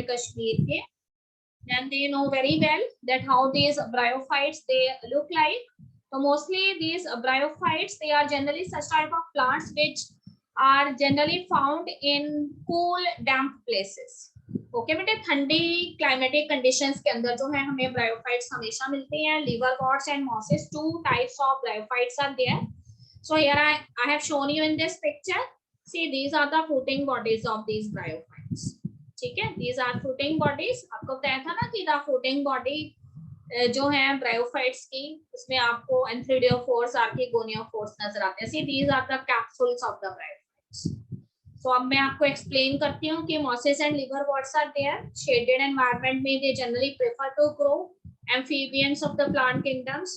Kashmir के, then they know very well that how these bryophytes they look like. So mostly these bryophytes, they are generally such type of plants which are generally found in cool damp places. Okay बेटे, ठंडी climatic conditions के अंदर जो है हमें bryophytes हमेशा मिलते हैं. Liverworts and mosses, two types of bryophytes are there. So here I have shown you in this picture. See, these are the fruiting bodies of these bryophytes. ठीक है, these are fruiting bodies. आपको बताया था ना कि the fruiting body जो है bryophytes की, उसमें आपको एंथ्रिडियोफोर्स, आर्किगोनियोफोर्स नजर आते हैं. See, these are the capsules of the bryophytes. So अब मैं आपको एक्सप्लेन करती हूँ कि mosses and liverworts are there. Shaded environment में they generally prefer to grow. Amphibians of the plant kingdoms.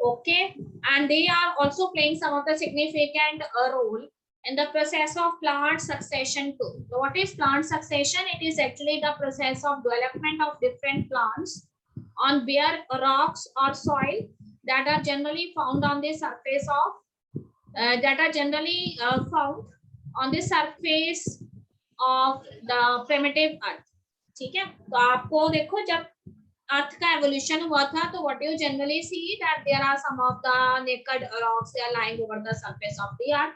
Okay, and they are also playing some of the significant role in the process of plant succession too. So what is plant succession? It is actually the process of development of different plants on bare rocks or soil that are generally found on the surface of found on the surface of the primitive earth. ठीक है, तो आपको देखो जब अर्थ का evolution हुआ था तो what you generally see that there are some of the naked rocks they are lying over the surface of the earth.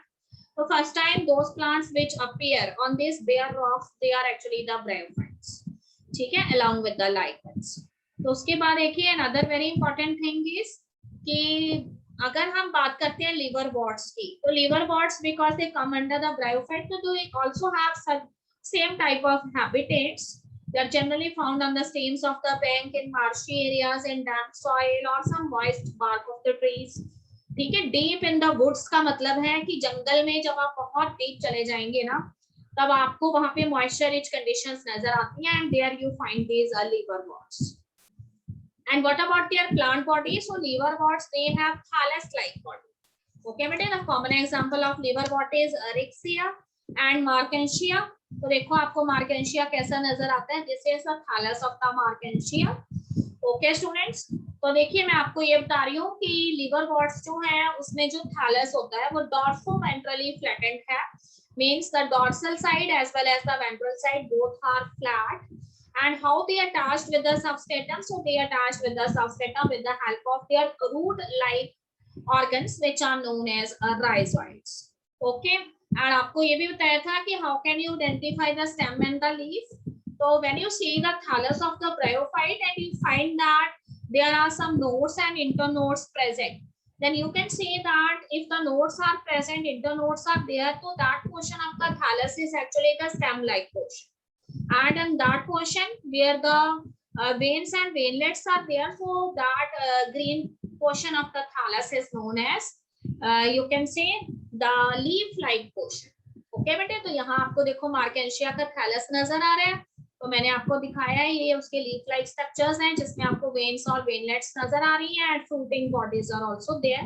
So first time those plants which appear on these bare rocks, they are actually the bryophytes. ठीक है, along with the lichens. तो उसके बाद देखिए another very important thing is कि अगर हम बात करते हैं liverworts की, तो liverworts because they come under the bryophyte, so they also have some same type of habitats. They are generally found on the stems of the bank in marshy areas in damp soil or some moist bark of the trees. ठीक है, deep in the woods का मतलब है कि जंगल में जब आप बहुत deep चले जाएंगे ना, तब आपको वहां पे moisture rich conditions नजर आती हैं, and there you find these liverworts. And what about their plant body? So liverworts, they have thallus-like body. Okay, बेटे, the common example of liverwort is Erixia and Markensia. तो देखो आपको Marchantia कैसा नजर आता है. This is the thallus of the marchantia. Okay students, तो देखिए मैं आपको ये बता रही हूँ कि लिवरवर्ट्स जो है उसमें जो थैलस होता है वो डॉर्सो-वेंट्रली फ्लैटेंड है. Means the dorsal side as well as the ventral side both are flat. And how they attached with the substratum? So they attached with the substratum with the help of their root-like organs which are known as rhizoids. Okay. और आपको ये भी बताया था कि how can you identify the stem and the leaf? So when you see the thallus of the bryophyte and you find that there are some nodes and internodes present, then you can say that if the nodes are present, internodes are there, so that portion of the thallus is actually the stem-like portion. And in that portion where the veins and veinlets are there, so that green portion of the thallus is known as you can say the leaf-like portion. Okay बेटे, तो यहाँ आपको देखो Marchantia का thallus नजर आ रहा है, तो मैंने आपको दिखाया है ये उसके लीफ लाइक स्ट्रक्चर्स हैं जिसमें आपको वेन्स और वेनलेट्स नजर आ रही हैं, and fruiting bodies are also there.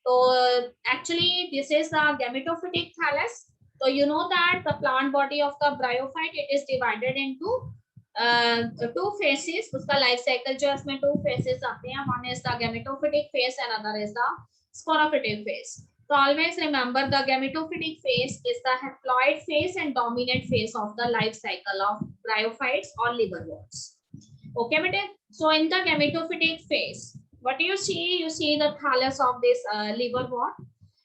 तो actually this is the gametophytic thallus. So you know that the plant body of the bryophyte, it is divided into two phases. उसका life cycle जो है उसमें two phases आते हैं. One is the gametophytic phase and another is the sporophytic phase. So always remember the gametophytic phase is the haploid phase and dominant phase of the life cycle of bryophytes or liverworts. Okay, bete? So in the gametophytic phase, what you see? You see the thallus of this liverwort,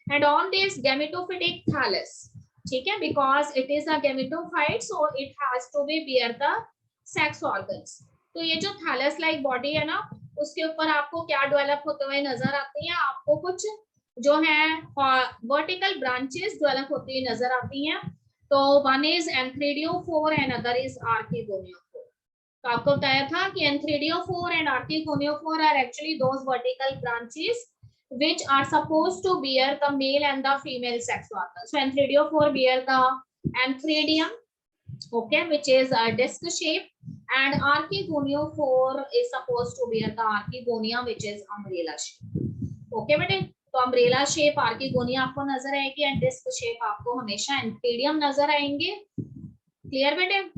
and on this gametophytic thallus, ठीक है, because it is a gametophyte, so it has to be bear the sex organs. तो ये जो thallus like body है ना, उसके ऊपर आपको क्या डेवलप होते हुए नजर आती है? आपको कुछ जो है vertical branches डेवलप होती हुई नजर आती हैं. तो one is anthridiophore and other is archegoniophore. तो आपको बताया था कि anthridiophore and archegoniophore are actually those vertical branches which are supposed to bear the male and the female sex organs. So anthridiophore bear the anthridium, okay, which is a disc shape, and archegoniophore is supposed to bear the archegonia, which is umbrella shape. Okay बेटे, तो umbrella shape archegonia आपको नजर आएगी and disc shape आपको हमेशा anthridium नजर आएंगे. Clear बेटे?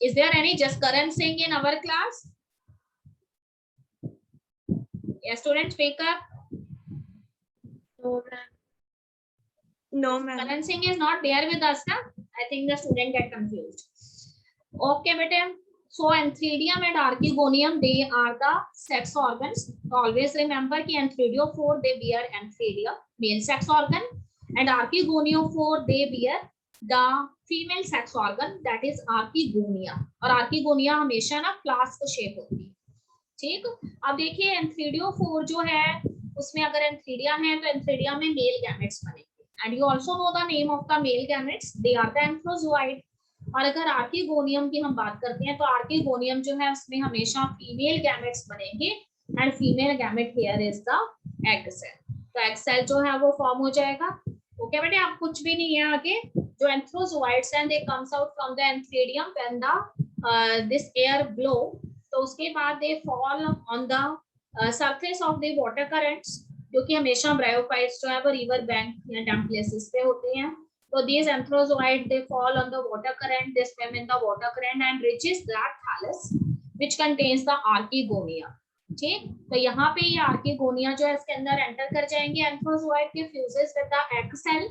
Is there any Jaskaran Singh in our class? Yes, students, speak up. No, ma'am. Karan Singh is not there with us, na? I think the student get confused. Okay बेटे, so antheridium and archegonium they are the sex organs. Always remember कि antheridophore they bear antheridia, male sex organ, and archegoniophore they bear the female sex organ, that is archegonia. और archegonia हमेशा ना flask shape होती है, ठीक। अब देखिए एंथ्रीडियोफोर जो है उसमें अगर एंथ्रीडिया है तो एंथ्रीडिया में मेल गैमेट्स बनेंगे, and you also know the name of the male gametes, they are the antherozoid. और अगर आर्कीगोनियम की हम बात करते हैं तो आर्कीगोनियम जो है उसमें हमेशा फीमेल गैमेट्स बनेंगे, and female gamete here is the egg cell. तो एग सेल जो है वो फॉर्म हो जाएगा। ओके बेटे, आप कुछ भी नहीं है आगे। जो एंथ्रोजोइड्स हैं they comes out from the antheridium when the this air blow, तो उसके बाद they fall on the surface of the water currents, जो कि हमेशा ब्रायोफाइट्स जो है वो रिवर बैंक या डैम प्लेसेस पे होते हैं। So these anthrozoids they fall on the water current, they swim in the water current and reaches that thallus which contains the archegonia। ठीक, तो यहाँ पे ये archegonia जो है इसके अंदर एंटर कर जाएंगे, anthrozoid के fuses with the egg cell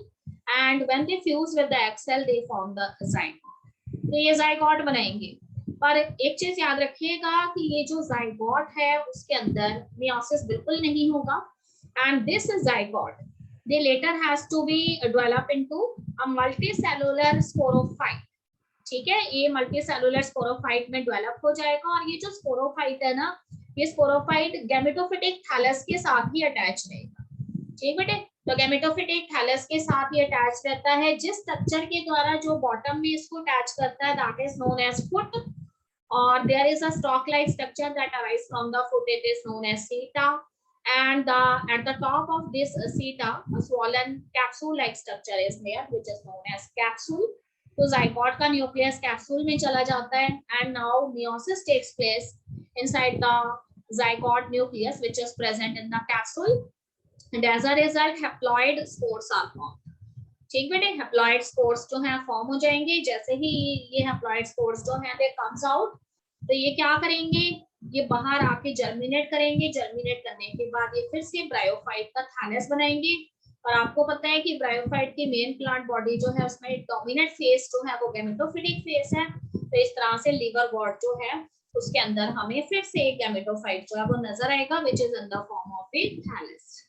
and when they fuse with the egg cell they form the zygote। तो ये zygote बनाएंगे। पर एक चीज याद रखिएगा कि ये जो zygote है उसके अंदर meiosis बिल्कुल नहीं होगा, and this zygote they later has to be develop into a multicellular sporophyte। ठीक है, ये मल्टीसेलुलर स्पोरोफाइट में डेवलप हो जाएगा, और ये जो स्पोरोफाइट है ना, ये स्पोरोफाइट गैमेटोफिटिक थैलस के साथ ही अटैच रहेगा। ठीक बेटे, तो गैमेटोफिटिक थैलस के साथ ही अटैच रहता है। जिस स्ट्रक्चर के द्वारा जो बॉटम में इसको अटैच करता है that is known as foot, और there is a stalk like structure that arise from the foot, it is known as seta, and at the top of this seta a swollen capsule like structure is there which is known as capsule। तो zygote का nucleus capsule में चला जाता है, and now meiosis takes place inside the zygote nucleus which is present in the capsule, and as a result haploid spores are formed। ठीक बेटे, haploid spores जो है फॉर्म हो जाएंगे। जैसे ही ये हैप्लॉइड स्पोर्स जो है दे कम्स आउट, तो ये क्या करेंगे, ये बाहर आके जर्मिनेट करेंगे। जर्मिनेट करने के बाद ये फिर से ब्रायोफाइट का थैलस बनाएंगे। और आपको पता है कि ब्रायोफाइट की मेन प्लांट बॉडी जो है उसमें डोमिनेंट फेस जो है वो गैमेटोफिटिक फेस है। तो इस तरह से लिवर वॉर्ड जो है उसके अंदर हमें फिर से एक गैमेटोफाइट जो है वो नजर आएगा which is in the form of a thallus.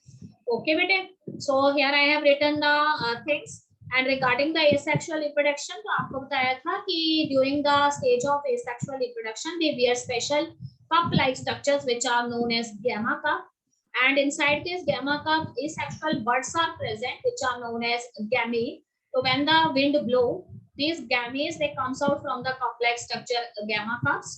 Okay बेटे, so here I have written the things. And regarding the asexual reproduction, तो आपको बताया था कि during the stage of asexual reproduction they bear special cup-like structures which are known as gamma cup, and inside this gamma cup asexual buds are present which are known as gamete। So when the wind blow, these gametes they comes out from the cup-like structure gamma cups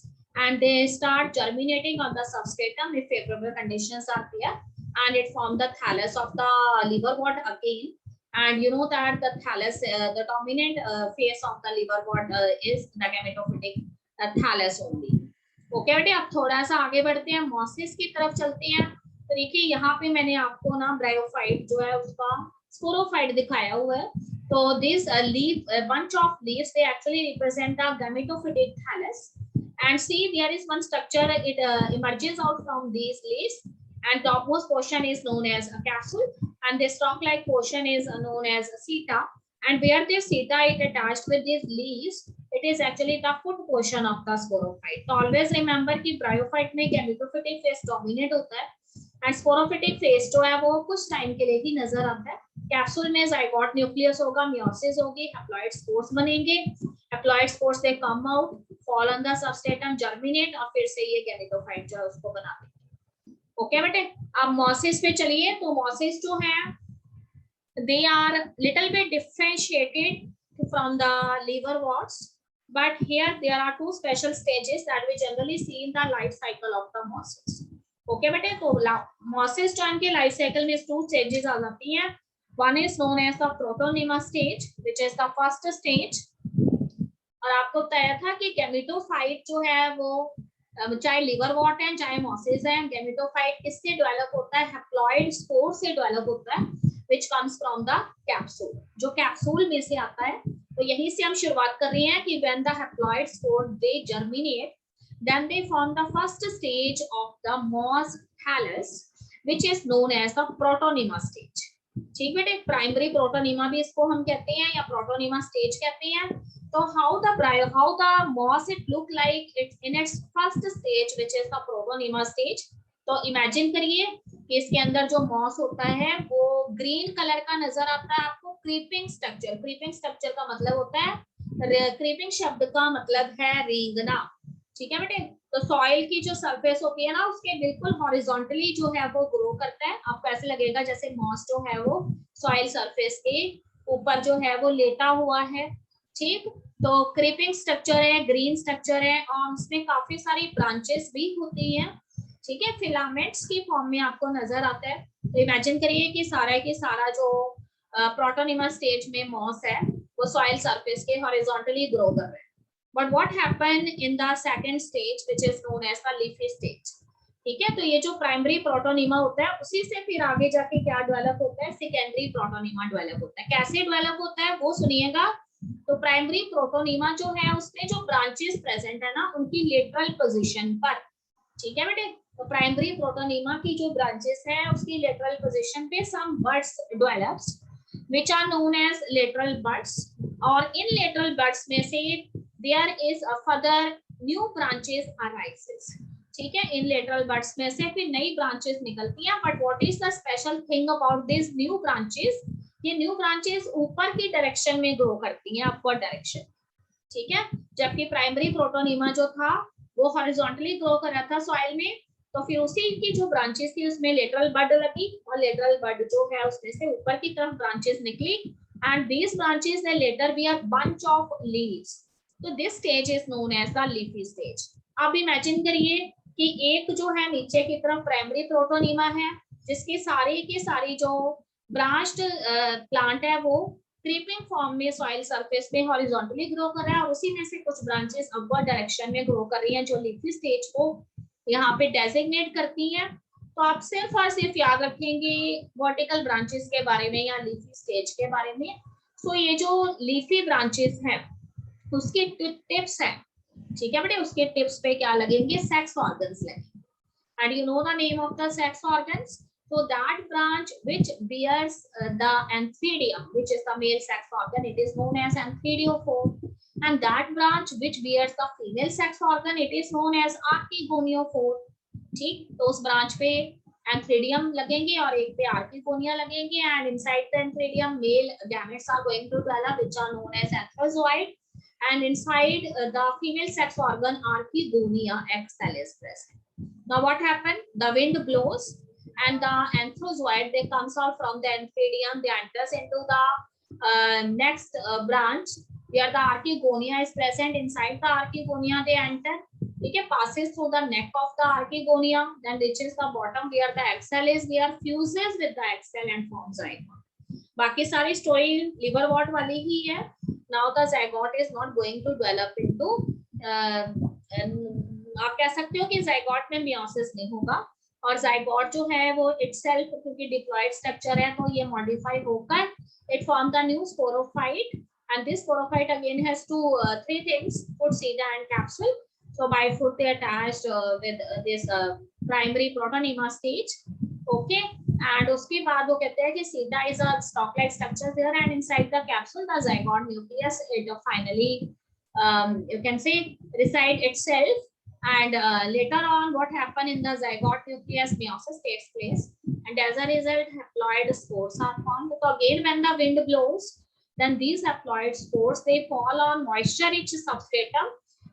and they start germinating on the substratum if favorable conditions are there, and it form the thallus of the liverwort again। And you know that the thallus, the dominant face of the liverwort is the gametophytic thallus only। Okay बेटे, अब थोड़ा सा आगे बढ़ते हैं, mosses की तरफ चलते हैं। तो देखिए यहाँ पे मैंने आपको ना ब्रायोफाइट जो है उसका स्पोरोफाइट दिखाया हुआ है। तो this leaf bunch of leaves they actually represent the gametophytic thallus, and see there is one structure, it emerges out from these leaves, and topmost portion is known as a capsule and the stalk like portion is known as seta, and where this seta is attached with these leaves it is actually the foot portion of the sporophyte। तो always remember कि bryophyte में gametophytic face dominate होता है, and sporophytic face जो है वो कुछ time के लिए ही नजर आता है। कैप्सूल में जाइगोट न्यूक्लियस होगा, मियोसिस होगी, हैप्लॉइड स्पोर्स बनेंगे। Haploid spores they come out, fall on the substratum, germinate, और फिर से ये गैमेटोफाइट जो है उसको बना देंगे। ओके बेटे, अब मॉसिस पे चलिए। तो मॉसिस जो है they are little bit differentiated from the liverworts, but here there are two special stages that we generally see in the life cycle of the mosses। okay बेटे, तो mosses जो इनके life cycle में two stages आ जाती हैं। one is known as the protonema stage which is the first stage, और आपको बताया था कि गैमेटोफाइट जो है वो चाहे लिवरवॉट है चाहे मॉसिस है, गैमेटोफाइट किससे डेवलप होता है, हैप्लॉइड स्पोर से डेवलप होता है which comes from the capsule, जो कैप्सूल में से आता है। तो यहीं से हम शुरुआत कर रहे हैं कि when the haploid spore they germinate, then they form the first stage of the moss thallus which is known as the protonema stage। ठीक बेटे, प्राइमरी प्रोटोनीमा भी इसको हम कहते हैं या प्रोटोनीमा स्टेज कहते हैं। तो how the moss it look like it in its first stage which is the protonema stage. तो इमेजिन करिए कि इसके अंदर जो मॉस होता है वो ग्रीन कलर का नजर आता है आपको। क्रीपिंग स्ट्रक्चर, क्रीपिंग स्ट्रक्चर का मतलब होता है, क्रीपिंग शब्द का मतलब है रेंगना। ठीक है बेटे, तो सॉइल की जो सरफेस होती है ना उसके बिल्कुल हॉरिजॉन्टली जो है वो ग्रो करता है। आपको ऐसे लगेगा जैसे मॉस जो है वो सॉइल सरफेस के ऊपर जो है वो लेटा हुआ है। ठीक, तो क्रीपिंग स्ट्रक्चर है, ग्रीन स्ट्रक्चर है और उसमें काफी सारी ब्रांचेस भी होती हैं। ठीक है, फिलामेंट्स की फॉर्म में आपको नजर आता है। तो इमेजिन करिए कि सारा जो प्रोटोनीमा स्टेज में मॉस है वो सॉइल सरफेस के हॉरिजॉन्टली ग्रो कर रहे हैं। But what happened in the second stage, which is known as the leafy stage? ठीक है, तो ये जो प्राइमरी प्रोटोनीमा होता है उसी से फिर आगे जाके क्या डेवलप होता है, सेकेंडरी प्रोटोनीमा डेवलप होता है। कैसे डेवलप होता है वो सुनिएगा। तो प्राइमरी प्रोटोनीमा जो है उसमें जो ब्रांचेस प्रेजेंट है ना उनकी लेटरल पोजीशन पर, ठीक है बेटे, तो प्राइमरी प्रोटोनीमा की जो ब्रांचेस हैं उसकी लेटरल पोजीशन पे some buds develops which are known as lateral buds, और इन lateral buds में से there is a further new branches arises। ठीक है, इन lateral buds में से फिर नई branches निकलती हैं। but what is the special thing about these new branches? ये new branches ऊपर की डायरेक्शन में ग्रो करती हैं, upward direction। ठीक है, जबकि प्राइमरी प्रोटोनीमा जो था वो हॉरिजॉन्टली ग्रो कर रहा था सॉइल में। तो फिर उसी की जो ब्रांचेस थी उसमें लेटरल बड लगी और लेटरल बड जो है उसमें से ऊपर की तरफ ब्रांचेस निकली and these branches they later bear bunch of leaves। तो this stage is known as the leafy stage। अब इमेजिन करिए कि एक जो है नीचे की तरफ प्राइमरी प्रोटोनीमा है जिसकी सारी की सारी जो ब्रांच्ड प्लांट है वो क्रीपिंग फॉर्म में सॉइल सरफेस पे हॉरिजॉन्टली ग्रो कर रहा है और उसी में से कुछ ब्रांचेस अपवर्ड डायरेक्शन में ग्रो कर रही हैं जो लीफी स्टेज को यहाँ पे डेजिग्नेट करती हैं। तो आप सिर्फ और सिर्फ याद रखेंगे वर्टिकल ब्रांचेस के बारे में या लीफी स्टेज के बारे में। सो ये जो लीफी ब्रांचेस हैं उसके टिप्स हैं, ठीक है बेटे, उसके टिप्स पे क्या लगेंगे, सेक्स ऑर्गन्स लगेंगे। And you know the name of the sex organs. So that branch which bears the antheridium, which is the male sex organ, it is known as antheridophore. And that branch which bears the female sex organ, it is known as archegoniophore। ठीक, तो उस branch पे antheridium लगेंगे और एक पे archegonia लगेंगे and inside the antheridium male gametes are going to develop which are known as anthrozoid, and inside the female sex organ archegonia egg cell is present. Now what happened, the wind blows and the anthrozoid they comes out from the antheridium, they enters into the next branch where the archegonia is present। Inside the archegonia they enter, okay, passes through the neck of the archegonia, then reaches the bottom where the egg cell is, there fuses with the egg cell and forms zygote। बाकी सारी story liver what वाली ही है। Now the zygote is not going to develop into आप कह सकते हो कि zygote में meiosis नहीं होगा और zygote जो है वो itself क्योंकि diploid structure है तो ये modify होकर it form the new sporophyte, and this sporophyte again has three things, foot, seed and capsule। So by foot they attached with this primary protonema stage, okay, and उसके बाद वो कहते हैं कि सीधा is a stalk-like structure there and inside the capsule the zygote nucleus it finally you can say reside itself। And later on what happened in the zygote nucleus, meiosis takes place and as a result haploid spores are formed। So again when the wind blows then these haploid spores they fall on moisture rich substratum,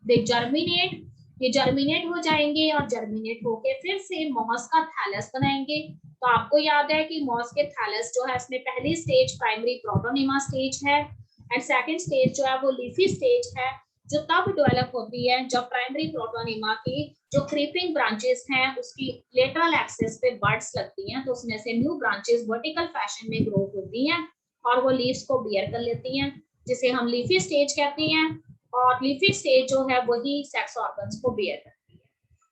they germinate, ये germinate हो जाएंगे और germinate होके फिर से moss का thallus बनाएंगे। तो आपको याद है कि मॉस के थैलस जो है इसमें पहली स्टेज प्राइमरी प्रोटोनीमा स्टेज है एंड सेकंड स्टेज जो है वो लीफी स्टेज है जो तब डेवलप होती है जब प्राइमरी प्रोटोनीमा की जो क्रीपिंग ब्रांचेस हैं उसकी लेटरल एक्सिस पे बड्स लगती हैं तो उसमें से न्यू ब्रांचेस वर्टिकल फैशन में ग्रो होती हैं और वो लीव्स को बियर कर लेती हैं जिसे हम लीफी स्टेज कहते हैं और लीफी स्टेज जो है वही सेक्स ऑर्गन्स को बियर करती है।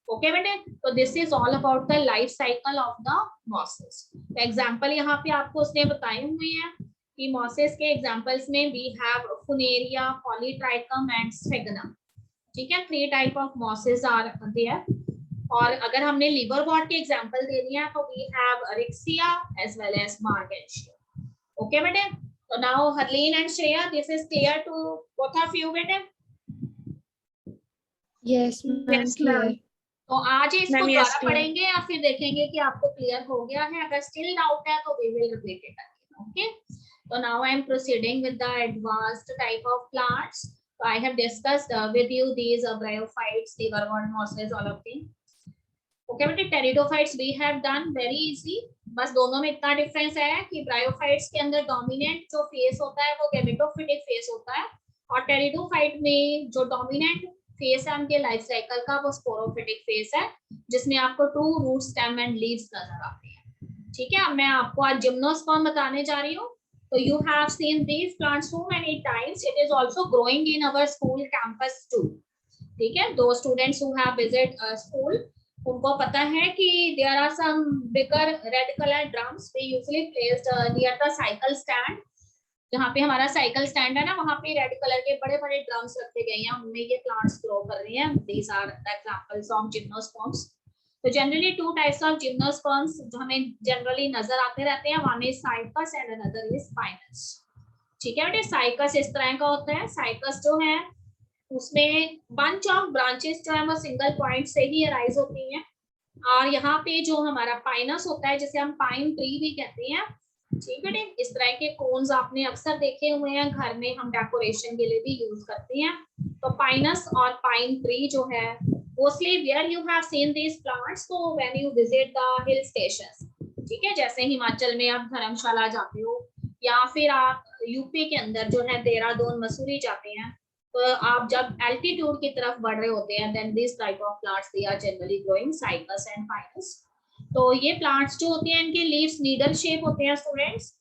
ओके बेटे, तो this is all about the life cycle of the mosses. तो एग्जांपल यहाँ पे आपको उसने बताए हुए हैं कि मॉसेस के एग्जांपल्स में we have Funaria, Polytrichum and Sphagnum. ठीक है, 3 type of mosses are there. और अगर हमने लिवरवॉर्ट के एग्जांपल दे दिया तो we have Riccia as well as Marchantia. Okay बेटे, तो now Harleen and Shreya, this is clear to both of you बेटे? Yes ma'am, clear. तो आज इसको Ma'am, yes, दोबारा clear. पढ़ेंगे या फिर देखेंगे कि आपको क्लियर हो गया है? अगर स्टिल डाउट है तो we will repeat it again. Okay, so now I am proceeding with the advanced type of plants. So I have discussed with you these bryophytes, liverwort, mosses, all of them. Okay बेटे, pteridophytes we have done very easy. बस दोनों में इतना difference है कि bryophytes के अंदर dominant जो फेस होता है वो गेमेटोफिटिक फेस होता है, और टेरिडोफाइट में जो डोमिनेंट फेस है उनके लाइफ साइकिल का वो स्पोरोफिटिक फेस है, जिसमें आपको two root, stem and leaves नजर आते हैं। ठीक है, अब मैं आपको आज जिम्नोस्पर्म बताने जा रही हूँ। तो you have seen these plants so many times. It is also growing in our school campus too. ठीक है, those students who have visit school, उनको पता है कि there are some bigger red color drums we usually placed near the cycle stand. जहाँ पे हमारा cycle stand है ना, वहाँ पे रेड कलर के बड़े बड़े ड्रम्स रखे गए हैं, उनमें ये प्लांट्स ग्रो कर रही हैं। These are the examples of gymnosperms. तो generally to types of gymnosperms जो हमें जनरली नजर आते रहते हैं, one is cycas and another is spinous. ठीक है बेटे, साइकस इस तरह का होता है। साइकस जो है उसमें बंच ऑफ ब्रांचेस जो है वो सिंगल पॉइंट से ही अराइज होती हैं, और यहाँ पे जो हमारा पाइनस होता है, जिसे हम पाइन ट्री भी कहते हैं, ठीक है, इस तरह के कोन्स आपने अक्सर देखे हुए हैं, घर में हम डेकोरेशन के लिए भी यूज करते हैं। तो पाइनस और पाइन ट्री जो है, mostly where you have seen these plants, so when you visit the hill stations, ठीक है, जैसे हिमाचल में आप धर्मशाला जाते हो, या फिर आप यूपी के अंदर जो है देहरादून, मसूरी जाते हैं, तो आप जब एल्टीट्यूड की तरफ बढ़ रहे होते हैं, then this type of plants they are generally growing, cycas and pinus. तो ये प्लांट्स जो होते हैं इनके लीव्स नीडल शेप होते हैं students.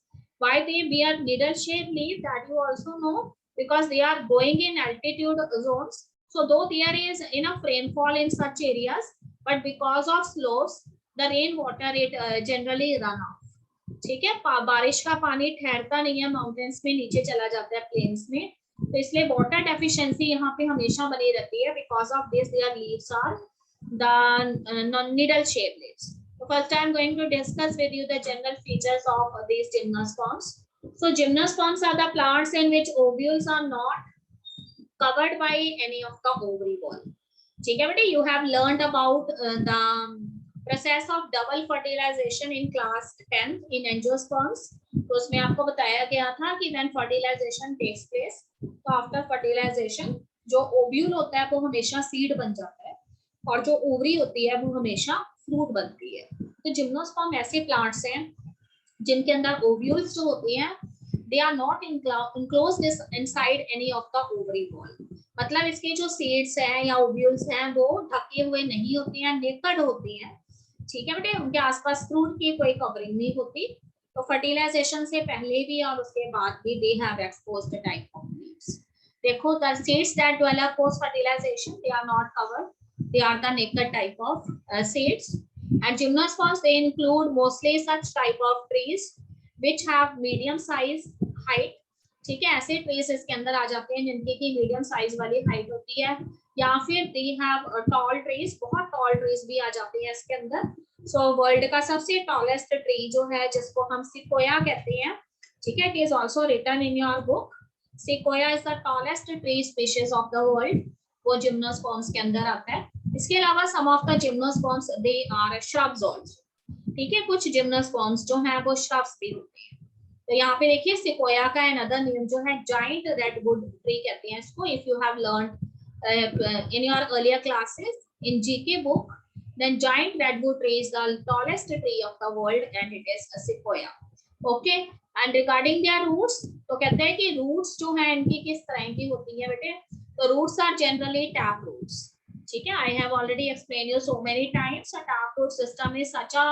why they bear needle shaped leaf, that you also know, because they are growing in altitude zones. So though there is enough rainfall in such areas, but because of slopes, the rain water it generally run off. ठीक है, बारिश का पानी ठहरता नहीं है, mountains में नीचे चला जाता है प्लेन्स में, तो इसलिए वाटर डेफिशिएंसी यहाँ पे हमेशा बनी रहती है। Because of this their leaves are the needle shaped leaves. So first I am going to discuss with you the general features of these gymnosperms. So gymnosperms are the plants in which ovules are not covered by any of the ovary wall. ठीक है बेटे, you have learned about the process of double fertilization in class 10th in angiosperms. तो उसमें आपको बताया गया था कि when fertilization takes place, तो after fertilization जो ओव्यूल होता है वो हमेशा सीड बन जाता है, और जो ओवरी होती है वो हमेशा फ्रूट बनती है। तो जिम्नोस्पर्म ऐसे प्लांट्स हैं जिनके अंदर ओव्यूल्स जो होते हैं they are not enclosed inside any of the ovary wall. मतलब इसके जो सीड्स हैं या ओव्यूल्स हैं वो ढके हुए नहीं होते हैं, नेकेड होती हैं। ठीक है बेटे, उनके आसपास फ्रूट की कोई कवरिंग नहीं होती। तो फर्टिलाइजेशन से पहले भी और उसके बाद भी they have exposed type of leaves. देखो, the seeds that develop post fertilization they are not covered, they are the naked type of seeds. And gymnosperms they include mostly such type of trees which have medium size height. ठीक है, ऐसे trees इसके अंदर आ जाते हैं जिनकी की medium size वाली हाइट होती है, या फिर दे हैव टॉल ट्रीज, बहुत टॉल ट्रीज भी आ जाती हैं इसके अंदर। सो वर्ल्ड का सबसे टॉलेस्ट ट्री जो है जिसको हम सिकोया कहते हैं, ठीक है, it is also written in your book, Sequoia is the tallest tree species of the world, वो जिम्नोस्पर्म्स के अंदर आता है। इसके अलावा some of the gymnosperms they are shrubs also. ठीक है, कुछ जिम्नोस्पर्म्स जो हैं वो श्रब्स भी होते हैं। तो यहाँ पे देखिए सिकोया का अनदर नेम जो है जाइंट रेडवुड ट्री कहते हैं इसको। If you have learned in your earlier classes in GK book, then giant redwood tree is the tallest tree of the world and it is a sequoia. Okay, and regarding their roots, तो कहते हैं कि roots जो है इनकी किस तरह की होती है बेटे, तो roots are generally tap roots. ठीक है, I have already explained you so many times a tap root system is such a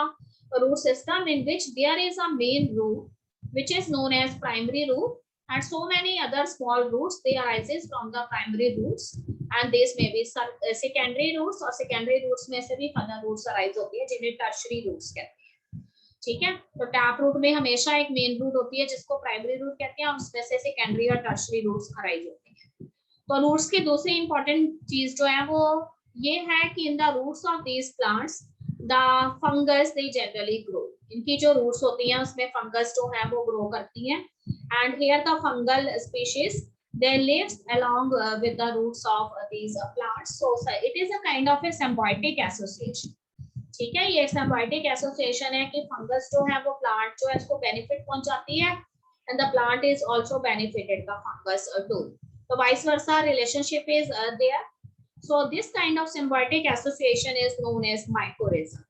root system in which there is a main root which is known as primary root, and so many other small roots they arises from the primary roots, and this may be secondary roots, और secondary roots में से भी further roots arise होती है जिन्हें tertiary roots कहते हैं। ठीक है, तो टैप रूट में हमेशा एक मेन रूट होती है जिसको प्राइमरी रूट कहते हैं, और उसमें से सेकेंडरी और टर्शरी रूट्स अराइज होती हैं। तो रूट्स की दूसरी इंपॉर्टेंट चीज जो है वो ये है कि in the roots of these plants the fungus they generally grow. इनकी जो रूट्स होती हैं उसमें फंगस जो है वो ग्रो करती हैं, and here the fungal species they lives along with the roots of these plants, so it is a kind of a symbiotic association. ठीक है, ये symbiotic association है कि फंगस जो है वो प्लांट जो है इसको बेनिफिट पहुंचाती है, and the plant is also benefited the fungus too. So vice versa relationship is there. So this kind of symbiotic association is known as mycorrhiza.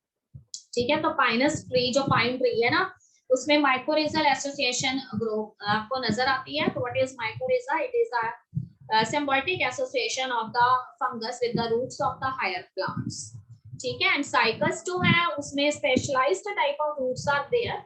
ठीक है, तो पाइनस ट्री जो पाइन ट्री है ना उसमें माइकोरिजल एसोसिएशन ग्रो आपको नजर आती है. तो what is mycorrhiza? It is a symbiotic association of the fungus with the roots of the higher plants. ठीक है, एंड साइकस जो है उसमें specialised type of roots are there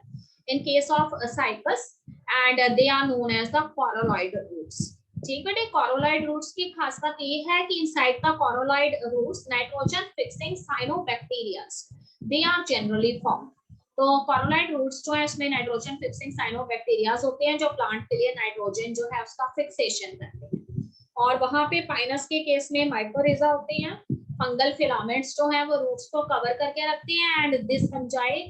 in case of Cycas, and they are known as the coralloid roots. ठीक है, coralloid roots की खास बात ये है कि inside the coralloid roots nitrogen fixing cyanobacterias they are generally form. तो coralloid roots जो है इसमें नाइट्रोजन फिक्सिंग साइनोबैक्टीरियाज होते हैं जो प्लांट के लिए नाइट्रोजन जो है उसका फिक्सेशन करते हैं. और वहां पे पाइनस के केस में माइकोरिजा होते हैं. फंगल फिलामेंट्स जो है वो रूट्स को कवर करके रखते हैं, and this fungi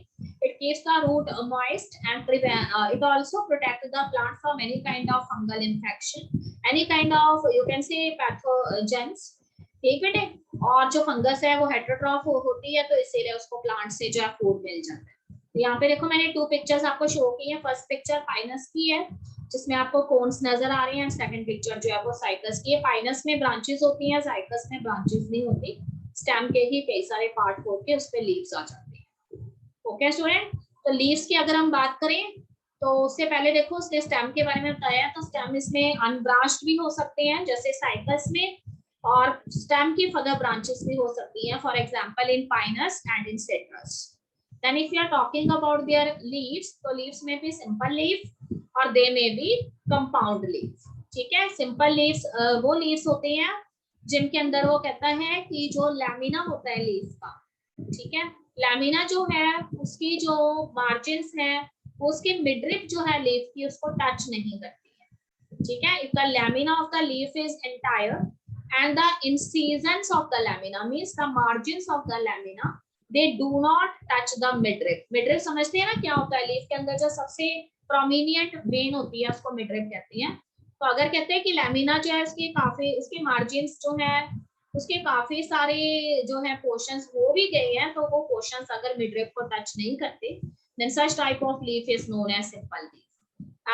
it keeps the root moist and it also protect the plant from any kind of fungal infection, any kind of you can say pathogens. ठीक है, और जो फंगस है वो हेटेरोट्रॉफ होती है तो इसीलिए उसको प्लांट से जो है फूड मिल जाता है. तो यहाँ पे देखो मैंने 2 पिक्चर्स आपको शो की हैं. फर्स्ट पिक्चर पाइनस की है जिसमें आपको कोन्स नजर आ रहे हैं, सेकंड पिक्चर जो है वो साइकस की है. पाइनस में ब्रांचेस होती हैं, साइकस में ब्रांचेस नहीं होती. स्टेम के ही कई सारे पार्ट होके उस पे लीव्स आ जाती हैं. ओके स्टूडेंट, तो लीव्स की अगर हम बात करें तो उससे पहले देखो उसने स्टेम के बारे में बताया. तो स्टेम इसमें अनब्रांच्ड भी हो सकते हैं जैसे साइकस में, और स्टेम की फर्दर ब्रांचेस भी हो सकती हैं, for example in Pinus and in citrus. Then if you are talking about their leaves, तो leaves में भी simple leaf और they may be compound leaf. ठीक है, simple leaves वो leaves होते हैं जिनके अंदर वो कहता है कि जो लैमिना होता है लीफ का, ठीक है, लैमिना जो है उसकी जो मार्जिन्स है वो उसके मिडरिप जो है लीफ की उसको टच नहीं करती है. ठीक है, if the lamina of the leaf is entire and the incisions of the lamina means the margins of the lamina they do not touch the midrib. midrib समझते हैं ना क्या होता है? लीफ के अंदर जो सबसे प्रोमिनिएंट वेन होती है उसको मिडरिब कहते हैं. तो अगर कहते हैं कि लैमिना जो है उसकी काफी उसके मार्जिन्स जो है उसके काफी सारे जो है पोर्शंस हो भी गए हैं तो वो पोर्शंस अगर मिडरिब को टच नहीं करते then such type of leaf is known as simple leaf.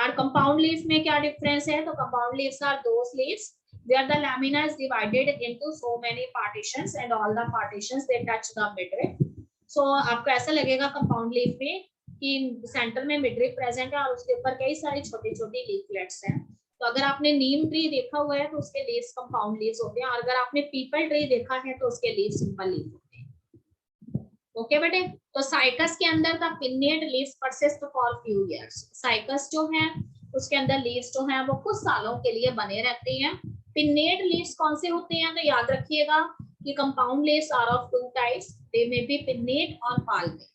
और कंपाउंड लीफ में क्या डिफरेंस है? तो compound leaves are those leaves where the lamina is divided into so many partitions and all the partitions they touch the midrib. So आपको ऐसा लगेगा compound leaf में कि सेंटर में मिडरिप प्रेजेंट है और उसके ऊपर कई सारे छोटे छोटे लीफलेट्स हैं. तो अगर आपने नीम ट्री देखा हुआ है तो उसके लीव्स कंपाउंड लीव्स होते हैं, और अगर आपने पीपल ट्री देखा है तो उसके लीव्स सिंपल लीफ होते हैं. ओके बेटे, तो साइकस के अंदर का pennate leaves persist for few years. Cycas जो है उसके अंदर लीव्स जो है वो कुछ सालों के लिए बने रहते हैं. पिन्नेट लीव्स कौन से होते हैं? तो याद रखिएगा कि compound leaves are of 2 types, they may be pinnate और पाल्मेट.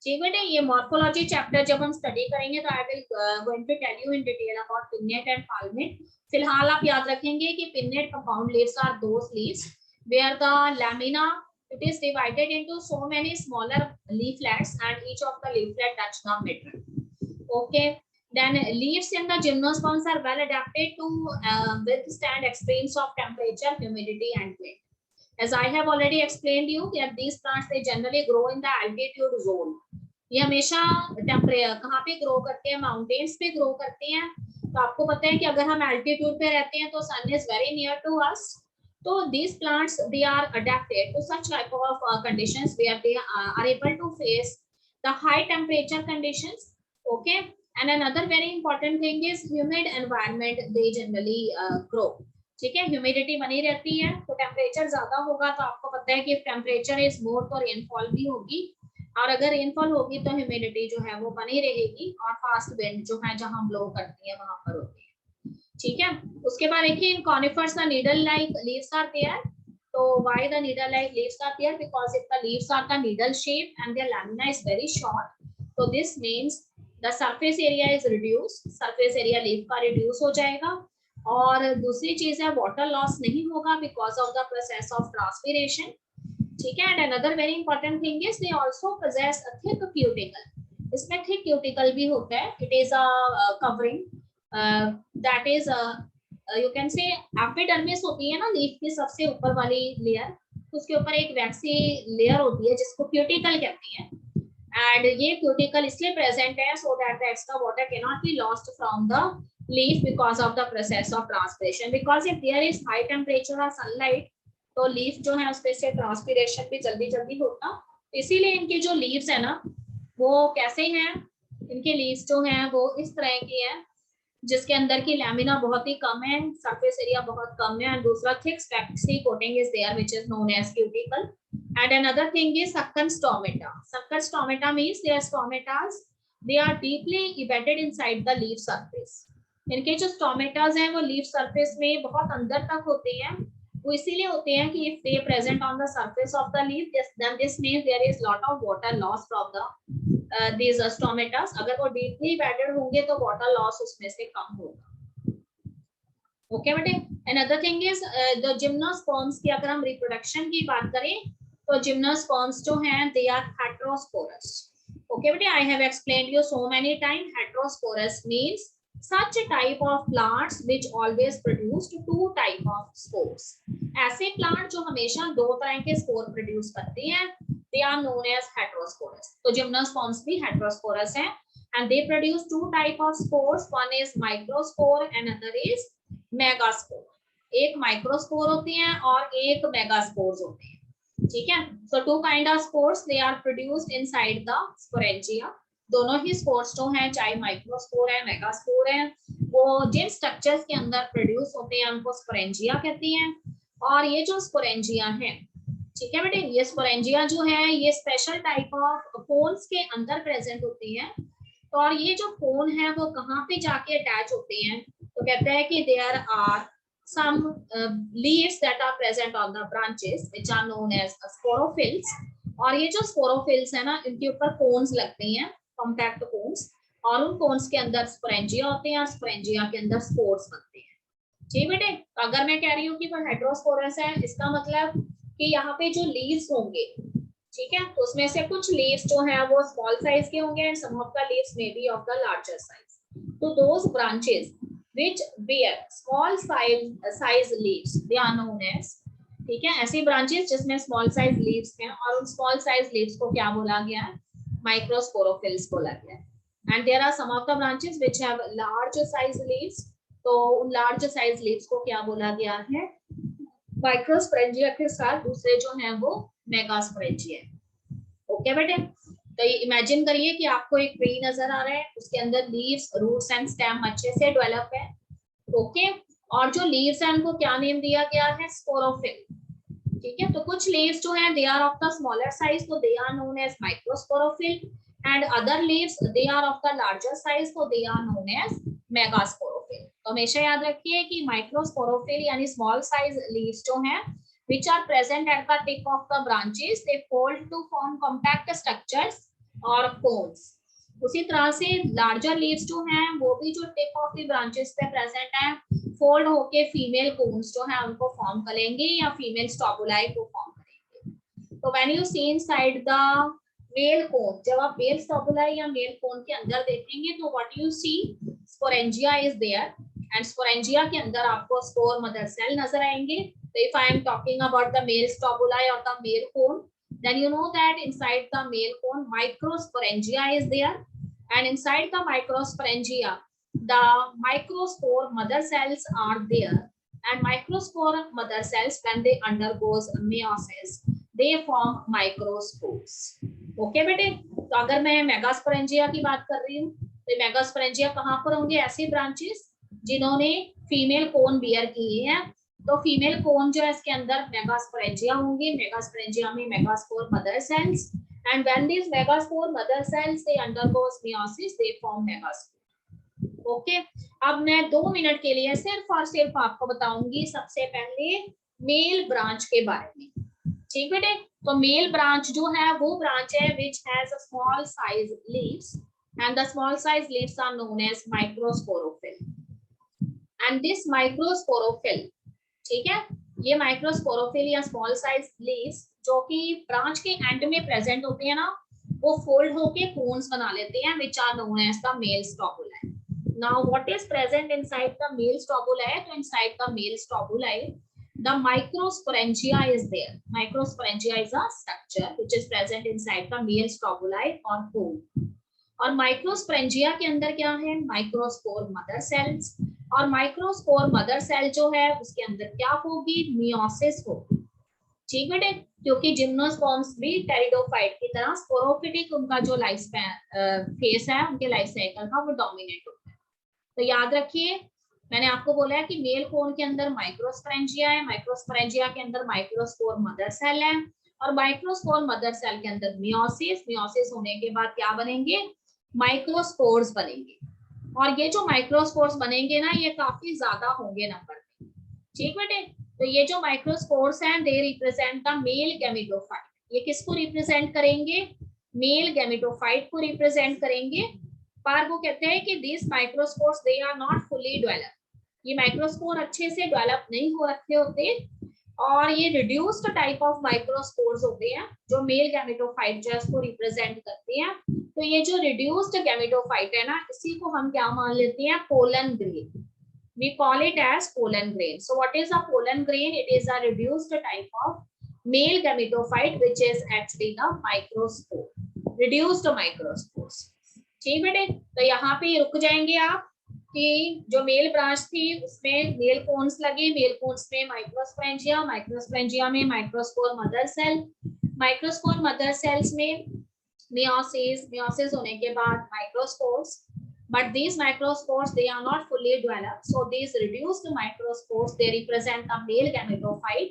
ठीक बेटे, ये मॉर्फोलॉजी चैप्टर जब हम स्टडी करेंगे तो I will going to tell you in detail about pinnate and palmate. फिलहाल आप याद रखेंगे कि pinnate compound leaves are those leaves where the lamina it is divided into so many smaller leaflets and each of the leaflet touch the midrib. Okay, then leaves in the gymnosperms are well adapted to withstand extremes of temperature, humidity and wind. As I have already explained you that these plants they generally grow in the altitude zone. ये हमेशा temperature कहाँ पे grow करते हैं? Mountains पे grow करते हैं. तो आपको पता है कि अगर हम एल्टीट्यूड पे रहते हैं तो sun is very near to us. So these plants they are adapted to such type of conditions where they are able to face the high temperature conditions. Okay, and another very important thing is humid environment they generally grow. ठीक है, humidity बनी रहती है तो temperature ज्यादा होगा तो आपको पता है कि टेम्परेचर इज मोर तो रेनफॉल भी होगी, और अगर रेनफॉल होगी तो ह्यूमिडिटी जो है वो बनी रहेगी और फास्ट विंड जो है जहां ब्लो करती है वहां पर होती है. ठीक है, उसके बाद देखिए in conifers the needle like leaves are there. तो why the needle like leaves are there? Because if the leaves are the needle shape and their lamina is very short, तो this means the surface area is reduced. Surface area leaf का reduce हो जाएगा. और दूसरी चीज है water loss नहीं होगा because of the process of transpiration. ठीक है, and another very important thing is they also possess a thick cuticle. इसमें थिक क्यूटिकल भी होता है. It is a covering that is you can say epidermis होती है ना लीफ की सबसे ऊपर वाली लेयर, उसके ऊपर एक वैक्सी लेयर होती है जिसको क्यूटिकल कहती है. एंड ये क्यूटिकल इसलिए प्रेजेंट है so that the extra water can not be lost from the leaf because of the process of transpiration. Because if there is high temperature और सनलाइट तो लीफ जो है उसपे से ट्रांसपिरेशन भी जल्दी जल्दी होता. इसीलिए इनके जो लीव्स है ना वो कैसे हैं, इनके लीव्स जो हैं वो इस तरह की है जिसके अंदर की लैमिना बहुत ही कम है, सरफेस एरिया बहुत कम है. एंड दूसरा thick waxy coating is there which is known as cuticle. And another thing is sucker stomata. Sucker stomata means their stomatas they are deeply embedded inside the leaf surface. इनके जो stomatas हैं वो leaf surface में बहुत अंदर तक होते हैं. वो इसीलिए होते हैं कि if they present on the surface of the leaf, then this means there is lot of water loss from the these stomatas. अगर वो deeply embedded होंगे तो water loss उसमें से कम होगा. ओके बेटे. another thing is the gymnosperms की अगर हम reproduction की बात करें तो gymnosperms जो हैं they are heterosporous. Okay बेटे, I have explained you so many times. Heterosporous means such a type of plants which always produce two type of spores. ऐसे plant जो हमेशा दो तरह के spore produce करते हैं they are known as heterosporous. तो gymnosperms भी heterosporous हैं and they produce two type of spores. One is microspore and another is megaspore. एक माइक्रोस्पोर होती हैं और एक मेगास्पोर्स होते हैं. ठीक है. So two kind of spores they are produced inside the sporangia. दोनों ही स्पोर्स जो हैं चाहे माइक्रोस्पोर है मेगास्पोर है वो जिन स्ट्रक्चर्स के अंदर प्रोड्यूस होते हैं उनको स्पोरेंजिया कहती हैं. और ये जो स्पोरेंजिया है, ठीक है बेटे, ये स्पोरेंजिया जो है ये स्पेशल टाइप ऑफ कोन्स के अंदर प्रेजेंट होती है. और ये जो कोन है वो कहाँ पे जाके अटैच होते हैं तो कहते हैं कि there are some leaves that are present on the branches which are known as sporophylls. और ये जो स्पोरोफिल्स है ना इनके ऊपर कोन्स लगते हैं, कॉम्पैक्ट कोन्स, और उन कोन्स के अंदर स्पोरेंजिया होते हैं और स्पोरेंजिया के अंदर स्पोर्स बनते हैं. जी बेटे. तो अगर मैं कह रही हूँ कि वो हेटेरोस्पोरस है इसका मतलब कि यहाँ पे जो लीव्स होंगे, ठीक है, तो उसमें से कुछ लीव्स जो है वो स्मॉल साइज के होंगे and some of the leaves may be of the larger size. तो those branches which bear small size leaves they are known as, ठीक है, ऐसी ब्रांचेस जिसमें स्मॉल साइज लीव्स हैं और उन स्मॉल साइज लीव्स को क्या बोला गया है, माइक्रोस्पोरोफिल्स बोला गया है. And there are some of the branches which have large size leaves. तो उन लार्ज साइज लीव्स को क्या बोला गया है, माइक्रोस्पोरेंजिया के साथ दूसरे जो हैं वो मेगास्पोरेंजिया. ओके बेटे. तो ये इमेजिन करिए कि आपको एक ट्री नजर आ रहा है, उसके अंदर लीव्स, रूट्स एंड स्टेम अच्छे से डेवलप है. ओके. और जो लीव्स हैं उनको क्या नेम दिया गया है, स्पोरोफिल. ठीक है. तो कुछ लीव्स जो हैं they are of the smaller size तो they are known as microsporophyll and other leaves they are of the larger size तो they are known as megasporophyll. तो हमेशा याद रखिए कि माइक्रोस्पोरोफिल यानी स्मॉल साइज लीव्स जो हैं which are present at the tip of the branches, they fold to form compact structures or cones. उसी तरह से larger leaves जो हैं वो भी जो tip of the branches पे present हैं fold होके female cones जो हैं उनको form करेंगे या female stobuli को form करेंगे. तो when you see inside the male cone, जब आप male stobuli या male cone के अंदर देखेंगे तो what you see, sporangia is there and sporangia के अंदर आपको spore mother cell नजर आएंगे. So if I am talking about the male stobuli or the male cone, then you know that inside the male cone microsporangia is there and inside the microsporangia the microspore mother cells are there and microspore mother cells when they undergoes meiosis they form microspores. Okay बेटे. तो अगर मैं megasporangia की बात कर रही हूँ तो मेगास्पोरेंजिया कहाँ पर होंगे, ऐसी ब्रांचेस जिन्होंने फीमेल कोन बियर किए हैं. तो फीमेल कोन जो है इसके अंदर मेगास्पोरेंजिया होंगे. मेगास्पोरेंजिया में megaspore mother cells and when this megaspore mother cells they undergoes meiosis they form megaspore. Okay. अब मैं 2 मिनट के लिए सिर्फ और सिर्फ आपको बताऊंगी सबसे पहले मेल ब्रांच के बारे में. ठीक बेटे. तो मेल ब्रांच जो है वो ब्रांच है which has a small size leaves and the small size leaves are known as microsporophyll. And this microsporophyll, ठीक है, ये माइक्रोस्पोरोफिल या स्मॉल साइज लीव्स जो कि ब्रांच के एंड में प्रेजेंट होते हैं ना वो फोल्ड होके कोन्स बना लेते हैं which are known as the male strobili. Now what is present inside the male strobili? तो inside the male strobili the microsporangia is there. Microsporangia is a structure which is present inside the male strobili or cone. और microsporangia के अंदर क्या है? Microspore mother sales. और microspore mother cell जो है उसके अंदर क्या होगी? मियोसिस होगी. ठीक बेटे, क्योंकि जिम्नोस्पर्म्स भी टेरिडोफाइट की तरह स्पोरोफिटिक उनका जो लाइफ फेस है, उनके लाइफ साइकिल का वो डोमिनेट होता है. तो याद रखिए, मैंने आपको बोला है कि मेल कोन के अंदर माइक्रोस्पोरेंजिया है, माइक्रोस्पोरेंजिया के अंदर माइक्रोस्पोर मदर सेल है, और माइक्रोस्पोर मदर सेल के अंदर मियोसिस. मियोसिस होने के बाद क्या बनेंगे? माइक्रोस्पोर्स बनेंगे. और ये जो माइक्रोस्पोर्स बनेंगे ना, ये काफी ज्यादा होंगे नंबर में. ठीक बेटे, तो ये जो माइक्रोस्पोर्स हैं they represent the male gametophyte. ये किसको रिप्रेजेंट करेंगे? मेल गैमेटोफाइट को रिप्रेजेंट करेंगे. पर वो कहते हैं कि this microspores they are not fully developed. ये माइक्रोस्पोर अच्छे से डेवलप नहीं हो रखे होते, और ये रिड्यूस्ड टाइप ऑफ माइक्रोस्पोर्स होते हैं जो मेल गैमेटोफाइट जो है उसको रिप्रेजेंट करते हैं. तो ये जो रिड्यूस्ड गैमेटोफाइट है ना, इसी को हम क्या मान लेते हैं? Pollen grain. We call it as pollen grain. So what is a pollen grain? It is a reduced type of male gametophyte which is actually the microspore, reduced microspores. ठीक बेटे, तो यहाँ पे रुक जाएंगे आप कि जो मेल ब्रांच थी उसमें मेल कोन्स लगे. मेल कोन्स में माइक्रोस्पोरेंजिया, माइक्रोस्पोरेंजिया में microspore mother cell, microspore mother cells में मियोसिस, मियोसिस होने के बाद microspores. But these microspores they are not fully developed, so these reduced microspores they represent a male gametophyte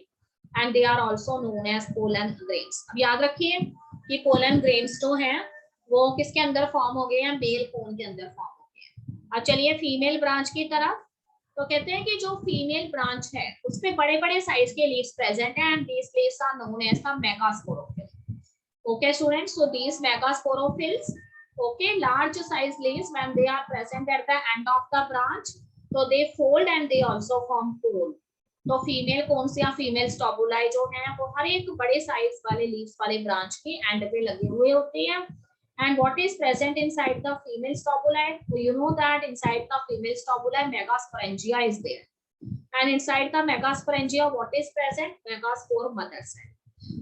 and they are also known as pollen grains. अब याद रखिए कि pollen grains जो हैं वो किसके अंदर फॉर्म हो गए हैं? मेल कोन के अंदर फॉर्म हो गए हैं. अब चलिए फीमेल ब्रांच की तरफ. तो कहते हैं कि जो फीमेल ब्रांच है उसमें बड़े बड़े साइज के लीव्स प्रेजेंट हैं and these leaves are known as the megasporophyll. Okay students, so these megasporophylls, okay, large size leaves when they are present at the end of the branch, so they fold and they also form cone. तो female cons या female स्टोबुलाई जो हैं वो हर एक बड़े size वाले leaves वाले branch के एंड पे लगे हुए होते हैं. And what is present inside the female stobuli? So you know that inside the female stobuli megasporangia is there, and inside the megasporangia what is present? Megaspore mother cell.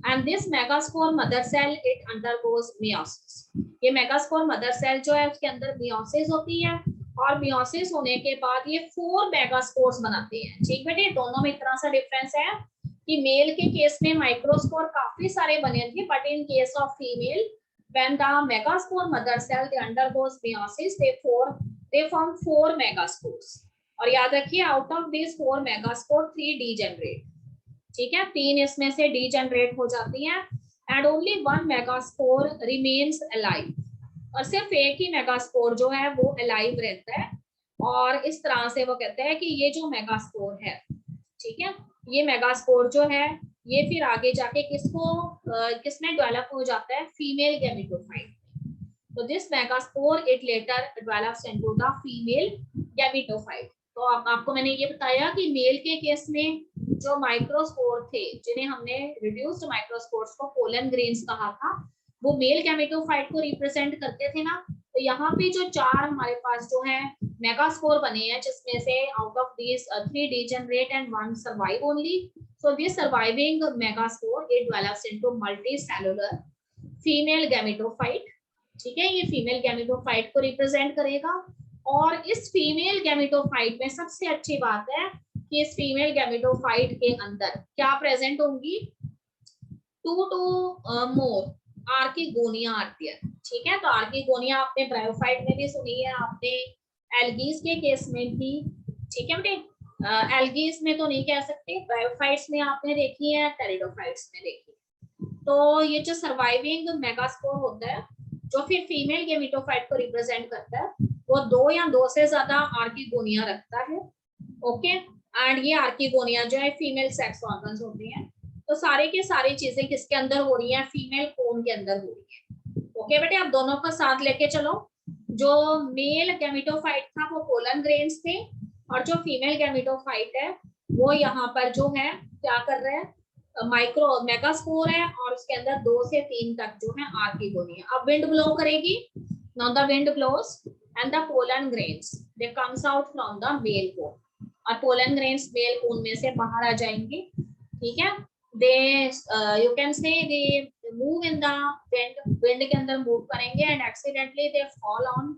And this megaspore mother cell it undergoes meiosis. ये megaspore mother cell जो है उसके अंदर meiosis होती है, और meiosis होने के बाद ये 4 megaspores बनाते हैं. ठीक बेटे, दोनों में इतना सा डिफरेंस है कि मेल के केस में माइक्रोस्पोर काफी सारे बने थे, but in case of female when the megaspore mother cell they undergoes meiosis they form 4 megaspores. और याद रखिए out of these 4 megaspore 3 degenerate. ठीक है, 3 इसमें से डीजेनरेट हो जाती हैं and only 1 megaspore remains alive. और सिर्फ एक ही मेगास्पोर जो है वो अलाइव रहता है. और इस तरह से वो कहते हैं कि ये जो मेगास्पोर है, ठीक है, ये मेगास्पोर जो है ये फिर आगे जाके किसमें डेवलप हो जाता है? Female gametophyte. तो this megaspore it later develops into the female gametophyte. तो आपको मैंने ये बताया कि मेल के केस में जो माइक्रोस्पोर थे जिन्हें हमने रिड्यूस्ड माइक्रोस्पोर्स को पोलन ग्रेन्स कहा था, वो मेल गैमेटोफाइट को रिप्रेजेंट करते थे ना. तो यहाँ पे जो 4 हमारे पास जो है मेगास्पोर बने हैं, जिसमें से out of this 3 degenerate and 1 survive only. So this surviving megaspore it develops into multicellular female gametophyte. ठीक है, ये फीमेल गैमेटोफाइट को रिप्रेजेंट करेगा. और इस फीमेल गैमेटोफाइट में सबसे अच्छी बात है कि इस फीमेल गैमेटोफाइट के अंदर क्या प्रेजेंट होंगी? 2 to more आर्किगोनिया आती है. ठीक है, तो आर्किगोनिया आपने ब्रायोफाइट में भी सुनी है, आपने एल्गीज के केस में भी. ठीक है बेटे, एल्गीज में तो नहीं कह सकते, ब्रायोफाइट्स में आपने देखी है, टेरिडोफाइट्स में देखी है. तो ये जो सर्वाइविंग मेगास्पोर होता है जो फिर फीमेल गैमेटोफाइट को रिप्रेजेंट करता है, वो 2 या 2 से ज्यादा आर्किगोनिया रखता है. ओके, एंड ये आर्किगोनिया जो है फीमेल सेक्स ऑर्गन्स होती हैं. तो सारे के सारी चीजें किसके अंदर हो रही हैं? फीमेल कोन के अंदर हो रही है. ओके बेटे, आप दोनों को साथ लेके चलो. जो मेल गैमेटोफाइट था वो पोलन ग्रेन्स थे, और जो फीमेल गैमेटोफाइट है वो यहाँ पर जो है क्या कर रहे हैं? माइक्रो मेगास्पोर है और उसके अंदर 2 से 3 तक जो है आर्किगोनी है। अब विंड ब्लो करेगी, now the wind blows and the pollen grains they comes out from the male cone, और पोलन ग्रेन्स मेल कोन में से बाहर आ जाएंगे, ठीक है। दे यू कैन से they move in the wind, wind के अंदर मूव करेंगे and accidentally they fall on